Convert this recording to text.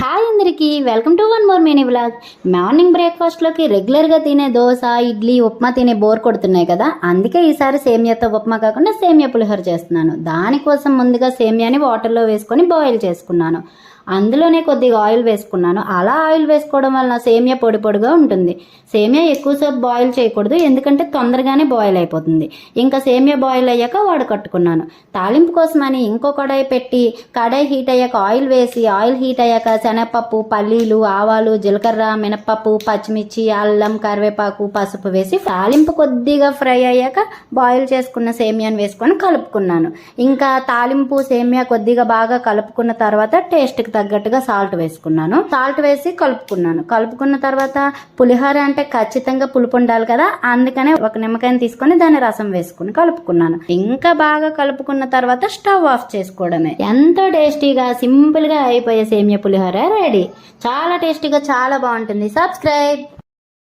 Hi అందరికీ welcome to one more mini vlog. Morning బ్రేక్ఫాస్ట్లోకి రెగ్యులర్గా తినే దోశ, ఇడ్లీ, ఉప్మా తినే బోర్ కొడుతున్నాయి కదా. అందుకే ఈసారి సేమియాతో ఉప్మా కాకుండా సేమియా పులిహోర చేస్తున్నాను. దానికోసం ముందుగా సేమియాని వాటర్లో వేసుకొని బాయిల్ చేసుకున్నాను. అందులోనే కొద్దిగా ఆయిల్ వేసుకున్నాను. అలా ఆయిల్ వేసుకోవడం వలన సేమియా పొడి పొడిగా ఉంటుంది. సేమియా ఎక్కువసేపు బాయిల్ చేయకూడదు, ఎందుకంటే తొందరగానే బాయిల్ అయిపోతుంది. ఇంకా సేమియా బాయిల్ అయ్యాక వడకట్టుకున్నాను. తాలింపు కోసమని ఇంకో కడాయి పెట్టి, కడాయి హీట్ అయ్యాక ఆయిల్ వేసి, ఆయిల్ హీట్ అయ్యాక శనగపప్పు, పల్లీలు, ఆవాలు, జీలకర్ర, మినపప్పు, పచ్చిమిర్చి, అల్లం, కరివేపాకు, పసుపు వేసి తాలింపు కొద్దిగా ఫ్రై అయ్యాక బాయిల్ చేసుకున్న సేమియాని వేసుకొని కలుపుకున్నాను. ఇంకా తాలింపు సేమియా కొద్దిగా బాగా కలుపుకున్న తర్వాత టేస్ట్కి తగ్గట్టుగా సాల్ట్ వేసుకున్నాను. సాల్ట్ వేసి కలుపుకున్న తర్వాత పులిహోర అంటే ఖచ్చితంగా పులుపు ఉండాలి కదా, అందుకనే ఒక నిమ్మకాయని తీసుకొని దాని రసం వేసుకుని కలుపుకున్నాను. ఇంకా బాగా కలుపుకున్న తర్వాత స్టవ్ ఆఫ్ చేసుకోవడమే. ఎంతో టేస్టీగా సింపుల్ గా అయిపోయే సేమియా పులిహోర రెడీ. చాలా టేస్టీగా, చాలా బాగుంటుంది. సబ్స్క్రైబ్.